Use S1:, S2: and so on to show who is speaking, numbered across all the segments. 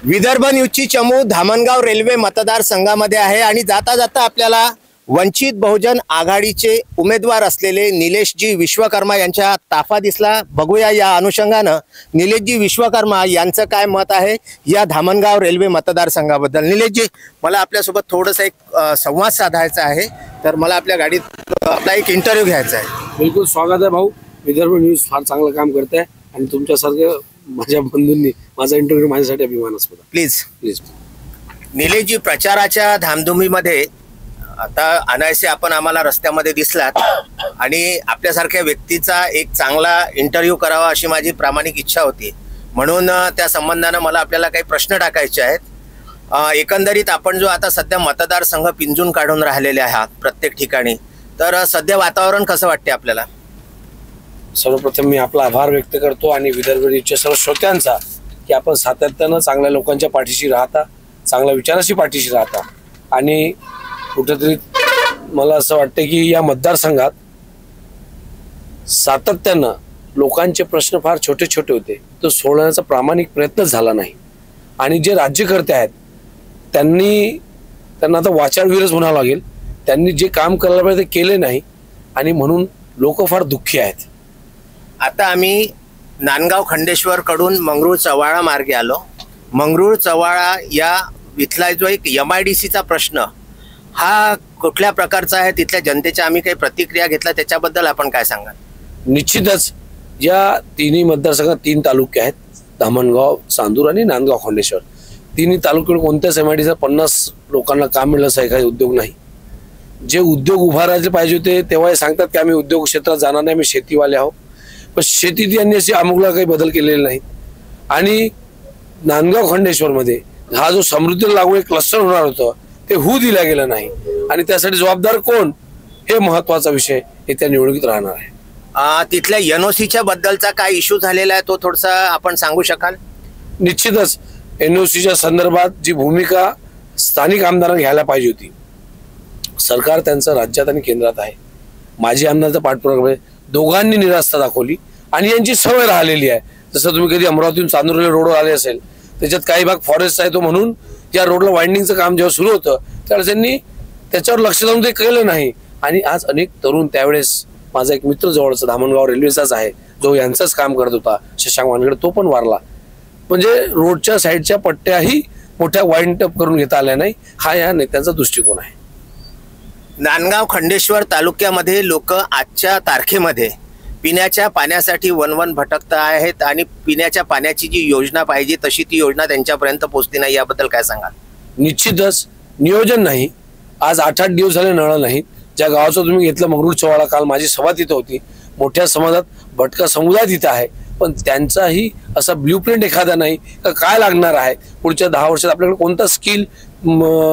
S1: विदर्भ न्यूजची चमू धामणगाव रेल्वे मतदारसंघामध्ये आहे आणि जाता जाता आपल्याला वंचित बहुजन आघाडीचे उमेदवार असलेले निलेशजी विश्वकर्मा यांच्या ताफा दिसला। बघूया या अनुषंगानं निलेशजी विश्वकर्मा यांचं काय मत आहे या धामणगाव रेल्वे मतदारसंघाबद्दल। निलेशजी, मला आपल्यासोबत थोडंसं एक संवाद साधायचा आहे, तर मला आपल्या गाडीत आपला एक इंटरव्ह्यू घ्यायचा आहे।
S2: बिलकुल स्वागत आहे भाऊ। विदर्भ न्यूज फार चांगलं काम करते आणि तुमच्यासारखे माझ्या बंधूंनी माझा इंटरव्ह्यू माझ्यासाठी अभिमानास्पद।
S1: प्लीज
S2: प्लीज
S1: निलेशजी, प्रचाराच्या धामधुमीमध्ये आता अनायसे आपण आम्हाला रस्त्यामध्ये दिसलात आणि आपल्यासारख्या व्यक्तीचा एक चांगला इंटरव्ह्यू करावा अशी माझी प्रामाणिक इच्छा होती, म्हणून त्या संबंधानं मला आपल्याला काही प्रश्न टाकायचे आहेत। एकंदरीत आपण जो आता सध्या मतदारसंघ पिंजून काढून राहिलेले आहात प्रत्येक ठिकाणी, तर सध्या वातावरण कसं वाटते आपल्याला?
S2: सर्वप्रथम मी आपला आभार व्यक्त करतो आणि विदर्भ न्यूजच्या सर्व श्रोत्यांचा की आपण सातत्यानं चांगल्या लोकांच्या पाठीशी राहता, चांगल्या विचाराशी पाठीशी राहता आणि कुठेतरी मला असं वाटतं की या मतदारसंघात सातत्यानं लोकांचे प्रश्न फार छोटे छोटे होते, तो सोडवण्याचा प्रामाणिक प्रयत्न झाला नाही आणि जे राज्यकर्ते आहेत त्यांना आता वाचाळवीरच म्हणावं लागेल, त्यांनी जे काम करायला पाहिजे ते केले नाही आणि म्हणून लोक फार दुःखी आहेत।
S1: आता आम्ही नांदगाव खंडेश्वर कडून मंगरूळ चव्हाळा मार्गे आलो। मंगरूळ चव्हाळा या इथला जो एक MIDCचा प्रश्न हा कुठल्या प्रकारचा आहे, तिथल्या जनतेच्या आम्ही काही प्रतिक्रिया घेतल्या, त्याच्याबद्दल आपण काय सांगाल?
S2: निश्चितच या तिन्ही मतदारसंघात 3 तालुके आहेत, धामणगाव, चांदूर आणि नांदगाव खंडेश्वर। तिन्ही तालुक्यात कोणत्याच MIDCचा 50 लोकांना काम मिळलं असं काही उद्योग नाही। जे उद्योग उभारायचे पाहिजे होते तेव्हा सांगतात की आम्ही उद्योग क्षेत्रात जाणार नाही, आम्ही शेतीवाले आहोत, पण शेतीत यांनी अशी आमुगला काही बदल केलेले नाही। आणि नांदगाव खंडेश्वर मध्ये हा जो समृद्धीला लागू एक क्लस्टर होणार होतं ते होऊ दिला गेलं नाही आणि त्यासाठी जबाबदार कोण हे महत्वाचा विषय येत्या निवडणुकीत राहणार आहे।
S1: तिथल्या NOCच्या बद्दलचा काय इश्यू झालेला आहे तो थोडासा आपण सांगू शकाल?
S2: निश्चितच NOCच्या संदर्भात जी भूमिका स्थानिक आमदारांनी घ्यायला पाहिजे होती, सरकार त्यांचं राज्यात आणि केंद्रात आहे। माजी आमदारचा पाठपुरावा दोघांनी निरास्ता दाखवली आणि यांची सवय राहिलेली आहे। जसं तुम्ही कधी अमरावतीहून चांदूर रोडवर आले असेल, त्याच्यात काही भाग फॉरेस्ट आहे, तो म्हणून या रोडला वाइंडिंगचं काम जेव्हा सुरू होतं त्यावेळेस त्यांनी त्याच्यावर लक्ष देऊन ते केलं नाही आणि आज अनेक तरुण, त्यावेळेस माझा एक मित्र जवळचा धामणगाव रेल्वेचाच आहे जो यांचंच काम करत होता, शशांक वानखेडे, तो पण वारला। म्हणजे रोडच्या साईडच्या पट्ट्याही मोठ्या वाइंड अप करून घेता आल्या नाही, हा या नेत्यांचा दृष्टिकोन आहे।
S1: नांदगाव खंडेश्वर तालुक्यामध्ये लोक आजच्या तारखेमध्ये पिण्याच्या पाण्यासाठी वनवन भटकत आहेत आणि पिण्याच्या पाण्याची जी योजना पाहिजे तशी ती योजना त्यांच्यापर्यंत पोहोचली नाही, याबद्दल काय सांगाल?
S2: निश्चितच नियोजन नाही। आज 8-8 दिवस झाले नळ नाही। ज्या गावाचं तुम्ही घेतलं मंगरूळ चव्हाळा, काल माझी सभा तिथं होती, मोठ्या समाजात भटका समुदाय तिथं आहे, पण त्यांचाही असा ब्ल्यूप्रिंट एखादा नाही का काय लागणार आहे, पुढच्या 10 वर्षात आपल्याकडे कोणता स्किल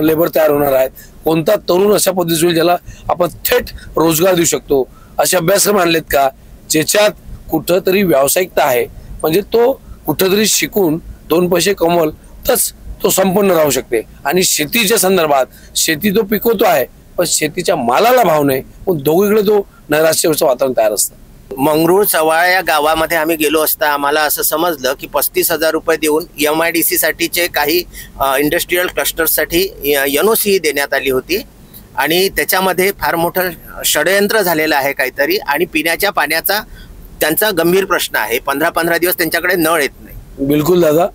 S2: लेबर तयार होणार आहे, कोणता तरुण अशा पद्धतीने होईल ज्याला आपण थेट रोजगार देऊ शकतो, असे अभ्यासक्रम आणलेत का ज्याच्यात कुठंतरी व्यावसायिकता आहे, म्हणजे तो कुठंतरी शिकून 2 पैसे कमवल तरच तो संपन्न राहू शकते। आणि शेतीच्या संदर्भात शेती तो पिकवतो आहे पण शेतीच्या मालाला भाव नाही, पण दोघीकडे तो नैराश्याचं वातावरण तयार असतं।
S1: मंगरूळ चव्हाळा या गावामध्ये आम्ही गेलो असता आम्हाला असं समजलं की 35,000 रुपये देऊन MIDC साठीचे काही इंडस्ट्रीयल क्लस्टर्ससाठी NOC देण्यात आली होती आणि त्याच्यामध्ये फार मोठं षडयंत्र झालेलं आहे काहीतरी आणि पिण्याच्या पाण्याचा त्यांचा गंभीर प्रश्न आहे। 15-15 दिवस त्यांच्याकडे नळ येत नाही।
S2: बिलकुल दादा,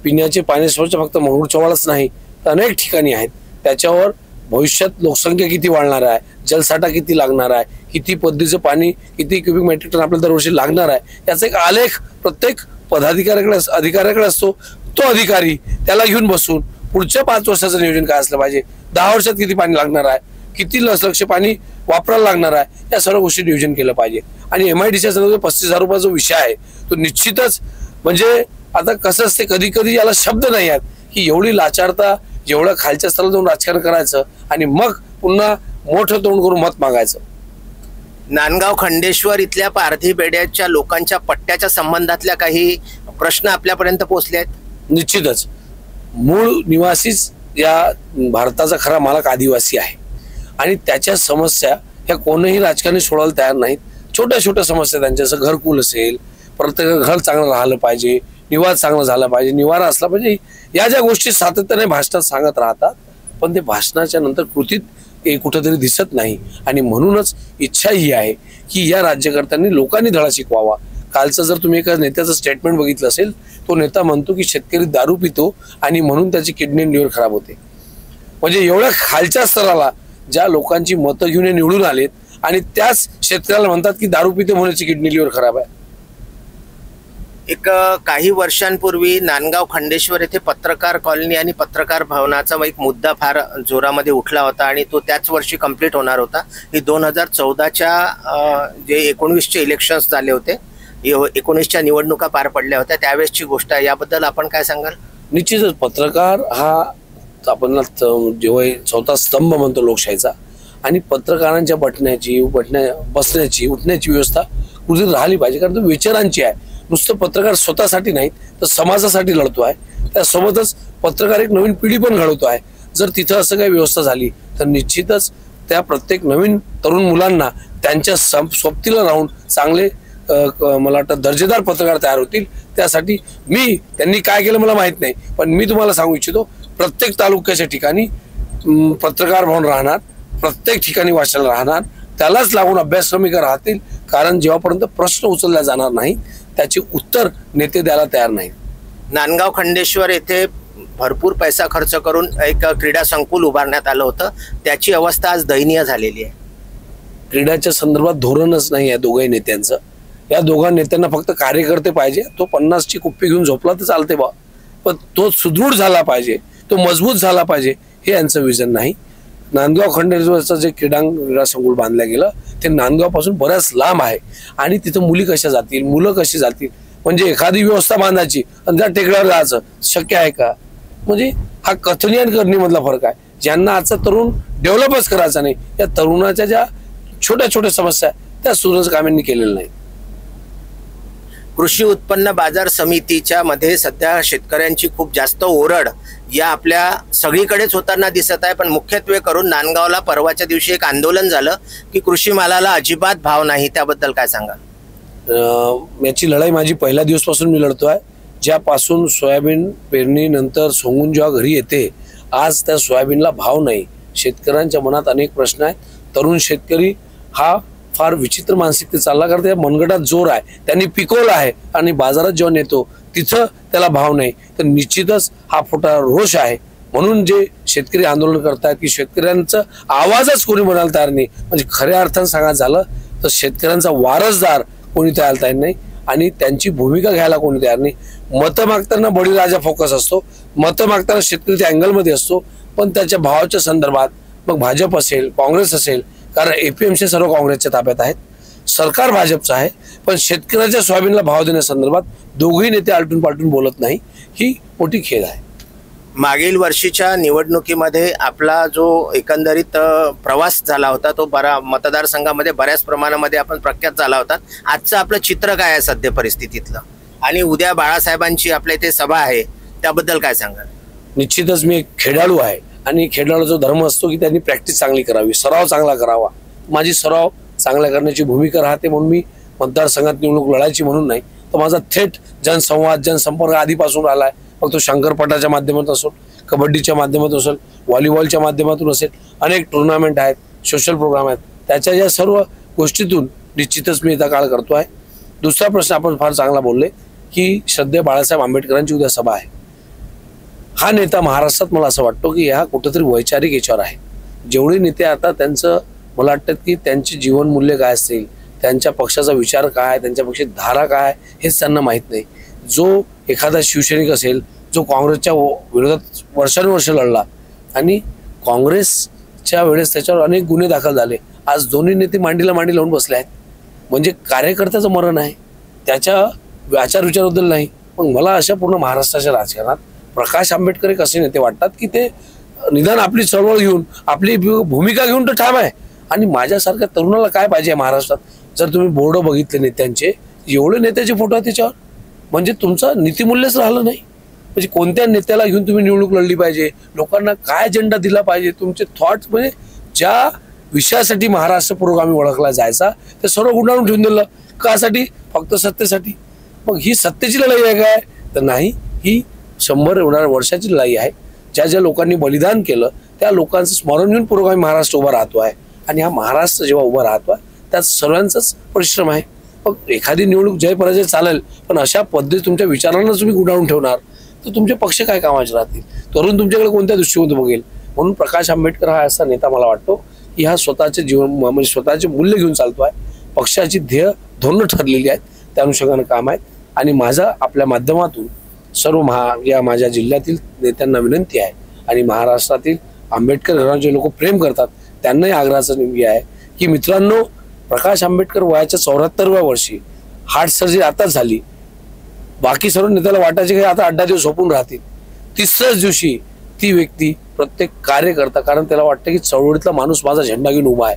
S2: पिण्याचे पाणी सोर्स फक्त मंगरूळ चव्हाळाच नाही तर अनेक ठिकाणी आहेत। त्याच्यावर भविष्यात लोकसंख्या किती वाढणार आहे, जलसाठा किती लागणार आहे, किती पद्धतीचं पाणी, किती क्युबिक मेट्रिक टन आपल्याला दरवर्षी लागणार आहे, याचा एक आलेख प्रत्येक अधिकाऱ्याकडे असतो। तो अधिकारी त्याला घेऊन बसून पुढच्या 5 वर्षाचं नियोजन काय असलं पाहिजे, 10 वर्षात किती पाणी लागणार आहे, किती लक्ष पाणी वापरायला लागणार आहे, या सर्व गोष्टी नियोजन केलं पाहिजे। आणि MIDCच्या संदर्भात 35,000 रुपयाचा जो विषय आहे तो निश्चितच म्हणजे आता कसं असते, कधी कधी याला शब्द नाही आहेत की एवढी लाचारता, एवढं खालच्या स्तराला जाऊन राजकारण करायचं आणि मग पुन्हा मोठं तोंड करून मत मागायचं।
S1: नांदगाव खंडेश्वर इथल्या पारधी बेड्याच्या लोकांच्या पट्ट्याच्या संबंधातल्या काही प्रश्न आपल्यापर्यंत पोहोचले आहेत?
S2: निश्चितच मूळ निवासीच या भारताचा खरा मालक आदिवासी आहे आणि त्याच्या समस्या ह्या कोणीही राजकारणी सोडवायला तयार नाहीत। छोट्या छोट्या समस्या त्यांच्या, जसं घरकुल असेल, प्रत्येक घर चांगलं राहिलं पाहिजे, निवाद चांगला झाला पाहिजे, निवारा असला पाहिजे, या ज्या गोष्टी सातत्याने भाषणात सांगत राहतात, पण ते भाषणाच्या नंतर कृतीत कुठंतरी दिसत नाही. आणि म्हणूनच इच्छा ही आहे की या राज्यकर्त्यांनी लोकांनी धडा शिकवावा. कालचं जर तुम्ही एका नेत्याचं स्टेटमेंट बघितलं असेल, तो नेता म्हणतो की शेतकरी दारू पितो आणि म्हणून त्याची किडनी आणि लिव्हर खराब होते. म्हणजे एवढ्या खालच्या स्तराला ज्या लोकांची मतं घेऊन निवडून आलेत आणि त्याच शेतकऱ्याला म्हणतात की दारू पितो म्हणून किडनी लिव्हर खराब आहे.
S1: एक काही वर्षांपूर्वी नांदगाव खंडेश्वर येथे पत्रकार कॉलनी आणि पत्रकार भवनाचा एक मुद्दा फार जोरामध्ये उठला होता आणि तो त्याच वर्षी कंप्लीट होणार होता. ही 2014च्या जे 19चे इलेक्शन्स झाले होते, 19च्या निवडणुका पार पडल्या होत्या, त्यावेळेसची गोष्ट आहे. याबद्दल आपण काय सांगाल?
S2: निश्चितच पत्रकार हा आपण जेव्हा चौथा स्तंभ म्हणतो लोकशाहीचा, आणि पत्रकारांच्या बसण्याची उठण्याची व्यवस्था कुठे राहिली पाहिजे. कारण तो विचारांची आहे. नुसतं पत्रकार स्वतःसाठी नाही तर समाजासाठी लढतो आहे. त्यासोबतच पत्रकार एक नवीन पिढी पण घडवतो आहे. जर तिथं असं काही व्यवस्था झाली तर निश्चितच त्या प्रत्येक नवीन तरुण मुलांना त्यांच्या सोबतीला राहून चांगले मला वाटतं दर्जेदार पत्रकार तयार होतील. त्यासाठी त्यांनी काय केलं मला माहित नाही, पण मी तुम्हाला सांगू इच्छितो, प्रत्येक तालुक्याच्या ठिकाणी पत्रकार भवन राहणार, प्रत्येक ठिकाणी वाचन राहणार, त्यालाच लागून अभ्यासक्रमिका राहतील. कारण जेव्हापर्यंत प्रश्न उचलला जाणार नाही त्याचे उत्तर नेते द्यायला तयार नाहीत.
S1: नांदगाव खंडेश्वर येथे भरपूर पैसा खर्च करून एक क्रीडा संकुल उभारण्यात आलं होतं, त्याची अवस्था आज दयनीय झालेली आहे.
S2: क्रीडाच्या संदर्भात धोरणच नाही आहे दोघाही नेत्यांचं. या दोघा नेत्यांना फक्त कार्यकर्ते पाहिजे. तो 50ची कुप्पी घेऊन झोपला तर चालते बा, पण तो सुदृढ झाला पाहिजे, तो मजबूत झाला पाहिजे, हे यांचं विजन नाही. नांदगाव खंडेश्वरचं जे क्रीडा संकुल बांधलं गेलं ते नांदगाव पासून बऱ्याच लांब आहे आणि तिथं मुली कशा जातील, मुलं कशी जातील. म्हणजे एखादी व्यवस्था बांधायची आणि त्या टेकड्यावर जायचं शक्य आहे का? म्हणजे हा कथनी आणि करणी मधला फरक आहे. ज्यांना आजचा तरुण डेव्हलपच करायचा नाही, या तरुणाच्या ज्या छोट्या छोट्या समस्या त्या सुरज कामांनी केलेल्या नाही.
S1: कृषी उत्पन्न बाजार समितीच्या मध्ये सध्या शेतकऱ्यांची खूप जास्त ओरड या आपल्या सगळीकडेच होताना दिसत आहे. पण मुख्यत्वे करून नांदगावला परवाच्या दिवशी एक आंदोलन झालं की कृषी मालाला अजिबात भाव नाही. त्याबद्दल काय सांगाल?
S2: याची लढाई माझी पहिल्या दिवसपासून मी लढतोय. ज्यापासून सोयाबीन पेरणीनंतर सोंगून जेव्हा घरी येते, आज त्या सोयाबीनला भाव नाही. शेतकऱ्यांच्या मनात अनेक प्रश्न आहेत. तरुण शेतकरी हा फार विचित्र मानसिकते चालला, कारण त्या मनगटात जोर आहे, त्यांनी पिकवलं आहे आणि बाजारात जेव्हा नेतो तिथं त्याला भाव नाही. तर निश्चितच हा मोठा रोष आहे. म्हणून जे शेतकरी आंदोलन करतात की शेतकऱ्यांचा आवाजच कोणी म्हणायला तयार नाही, म्हणजे खऱ्या अर्थानं सांगायचं झालं तर शेतकऱ्यांचा वारसदार कोणी तयार तयार नाही आणि त्यांची भूमिका घ्यायला कोणी तयार नाही. मतं मागताना बळीराजा फोकस असतो, मतं मागताना शेतकरी त्या अँगलमध्ये असतो, पण त्याच्या भावाच्या संदर्भात मग भाजप असेल, काँग्रेस असेल, कारण एपीएमसी सर्व काँग्रेसच्या ताब्यात आहेत, सरकार भाजपचं आहे, पण शेतकऱ्याच्या सोयाबीनला भाव देण्यासंदर्भात दोघेही नेते आलटून पालटून बोलत नाही. ही मोठी खेद आहे.
S1: मागील वर्षीच्या निवडणुकीमध्ये आपला जो एकंदरीत प्रवास झाला होता तो मतदारसंघामध्ये बऱ्याच प्रमाणामध्ये आपण प्रख्यात झाला होता. आजचं आपलं चित्र काय आहे सध्या परिस्थितीतलं? आणि उद्या बाळासाहेबांची आपल्या इथे सभा आहे, त्याबद्दल काय सांगाल?
S2: निश्चितच मी एक खेळाडू आहे आणि खेळाडूचा धर्म असतो की त्यांनी प्रॅक्टिस चांगली करावी, सराव चांगला करावा. माझी सराव चांगला करण्याची भूमिका राहते. म्हणून मी मतदारसंघात निवडणूक लढायची म्हणून नाही, तर माझा थेट जनसंवाद जनसंपर्क आधीपासून आलाय. मग तो शंकरपटाच्या माध्यमातून असेल, कबड्डीच्या माध्यमातून असेल, व्हॉलीबॉलच्या माध्यमातून असेल, अनेक टुर्नामेंट आहेत, सोशल प्रोग्राम आहेत, त्याच्या या सर्व गोष्टीतून निश्चितच मी इथं काळ करतो आहे. दुसरा प्रश्न आपण फार चांगला बोलले की श्रद्धेय बाळासाहेब आंबेडकरांची उद्या सभा आहे. हा नेता महाराष्ट्रात मला असं वाटतो की हा कुठेतरी वैचारिक याच्यावर आहे. जेवढे नेते आता त्यांचं मला वाटतं की त्यांची जीवनमूल्य काय असतील, त्यांच्या पक्षाचा विचार काय, त्यांच्या पक्षाची धारा काय, हेच त्यांना माहीत नाही. जो एखादा शिवसैनिक असेल जो काँग्रेसच्या विरोधात वर्षानुवर्ष लढला आणि काँग्रेसच्या वेळेस त्याच्यावर अनेक गुन्हे दाखल झाले, आज दोन्ही नेते मांडीला मांडी लावून बसले आहेत. म्हणजे कार्यकर्त्याचं मरण आहे, त्याच्या आचार विचाराबद्दल नाही. मग मला अशा पूर्ण महाराष्ट्राच्या राजकारणात प्रकाश आंबेडकर एक असे नेते वाटतात की ते निदान आपली चळवळ घेऊन आपली भूमिका घेऊन तर ठाम आहे. आणि माझ्यासारख्या तरुणाला काय पाहिजे महाराष्ट्रात? जर तुम्ही बोर्ड बघितले नेत्यांचे, एवढे नेत्याचे फोटो आहेत त्याच्यावर, म्हणजे तुमचं नीतिमूल्यच राहिलं नाही. म्हणजे कोणत्या नेत्याला घेऊन तुम्ही निवडणूक लढली पाहिजे, लोकांना काय अजेंडा दिला पाहिजे, तुमचे थॉट्स, म्हणजे ज्या विषयासाठी महाराष्ट्र पुरोगामी ओळखला जायचा ते सर्व गुंडाळून ठेवून दिलं. कासाठी? फक्त सत्तेसाठी. मग ही सत्तेची लढाई आहे काय तर नाही, ही 100 होणाऱ्या वर्षाची लढाई आहे. ज्या ज्या लोकांनी बलिदान केलं त्या लोकांचं स्मरण घेऊन पुरोगामी महाराष्ट्र उभा राहतो आहे. आणि हा महाराष्ट्र जेव्हा उभा राहतो आहे त्यात सर्वांचाच परिश्रम आहे. मग एखादी निवडणूक जय पराजय चालेल, पण अशा पद्धती तुमच्या विचारांना तुम्ही गुंडाळून ठेवणार तर तुमचे पक्ष काय कामाचे राहतील? तरुण तुमच्याकडे कोणत्या दृष्टीकोन बघेल? म्हणून प्रकाश आंबेडकर हा असा नेता मला वाटतो की हा स्वतःचे जीवन म्हणजे स्वतःचे मूल्य घेऊन चालतो आहे. पक्षाची ध्येय धोरणं ठरलेली आहेत, त्या अनुषंगाने काम आहेत. आणि माझा आपल्या माध्यमातून सर्व या माझ्या जिल्ह्यातील नेत्यांना विनंती आहे आणि महाराष्ट्रातील आंबेडकर घरांचे जे लोक प्रेम करतात त्यांनाही आग्रहाचा निधी आहे की मित्रांनो, प्रकाश आंबेडकर वयाच्या 74व्या वर्षी हार्ट सर्जरी आताच झाली. बाकी सर्व नेत्याला वाटायचे की आता 8 दिवस झोपून राहतील. तिसऱ्याच दिवशी ती व्यक्ती प्रत्येक कार्य करता, कारण त्याला वाटतं की चळवळीतला माणूस माझा झेंडा घेऊन उभा आहे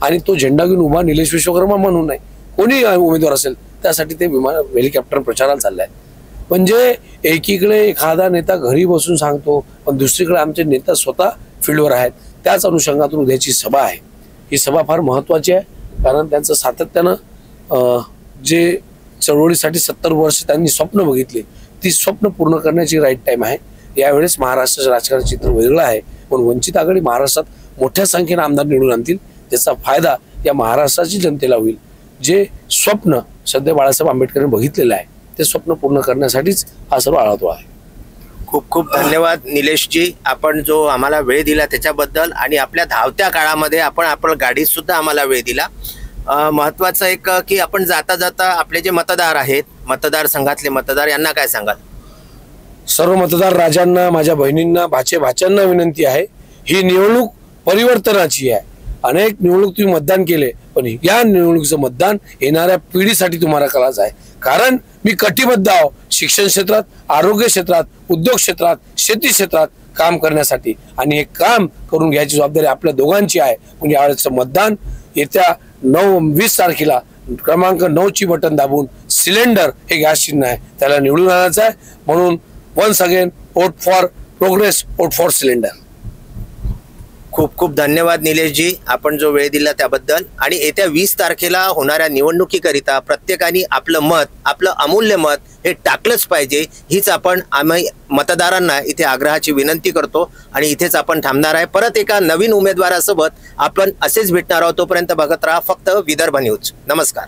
S2: आणि तो झेंडा घेऊन उभा निलेश विश्वकर्मा म्हणून नाही, कोणी उमेदवार असेल त्यासाठी ते हेलिकॉप्टर प्रचाराला चाललाय. म्हणजे एकीकडे एखादा नेता घरी बसून सांगतो, पण दुसरीकडे आमचे नेता स्वतः फील्डवर आहेत. त्याच अनुषंगातून उद्याची सभा आहे. ही सभा फार महत्त्वाची आहे, कारण त्यांचं सातत्यानं जे चळवळीसाठी 70 वर्ष त्यांनी स्वप्न बघितली, ती स्वप्न पूर्ण करण्याची राईट टाइम आहे. यावेळेस महाराष्ट्राचं राजकारण चित्र वेगळं आहे, पण वंचित आघाडी महाराष्ट्रात मोठ्या संख्येने आमदार निवडून आणतील. त्याचा फायदा या महाराष्ट्राची जनतेला होईल. जे स्वप्न सध्या बाळासाहेब आंबेडकरांनी बघितलेलं आहे ते स्वप्न पूर्ण करण्यासाठीच हा सर्व आळतो आहे.
S1: खूप खूप धन्यवाद निलेशजी, आपण जो आम्हाला वेळ दिला त्याच्याबद्दल आणि आपल्या धावत्या काळामध्ये आपण आपल्या गाडीत सुद्धा आम्हाला वेळ दिला. महत्त्वाचं एक की आपण जाता जाता आपले जे मतदार आहेत, मतदारसंघातले मतदार, यांना काय सांगाल?
S2: सर्व मतदार राजांना, माझ्या बहिणींना, भाच्यांना विनंती आहे, ही निवडणूक परिवर्तनाची आहे. अनेक निवडणूक तुम्ही मतदान केले, पण या निवडणुकीचं मतदान येणाऱ्या पिढीसाठी तुम्हाला करायचं आहे. कारण मी कटिबद्ध आहो शिक्षण क्षेत्रात, आरोग्य क्षेत्रात, उद्योग क्षेत्रात, शेती क्षेत्रात काम करण्यासाठी, आणि हे काम करून घ्यायची जबाबदारी आपल्या दोघांची आहे. म्हणजे यावेळेचं मतदान येत्या 20 तारखेला क्रमांक 9ची बटन दाबून सिलेंडर हे गॅस चिन्ह आहे त्याला निवडून आणायचं आहे. म्हणून once again vote for progress, vote for cylinder.
S1: खूप खूप धन्यवाद निलेशजी, आपण जो वेळ दिला त्याबद्दल. आणि येत्या 20 तारखेला होणाऱ्या निवडणुकीकरिता प्रत्येकाने आपलं मत, आपलं अमूल्य मत हे टाकलंच पाहिजे, हीच आम्ही मतदारांना इथे आग्रहाची विनंती करतो. आणि इथेच आपण थांबणार आहे. परत एका नवीन उमेदवारासोबत आपण असेच भेटणार आहोत. तोपर्यंत बघत राहा फक्त विदर्भ न्यूज. नमस्कार.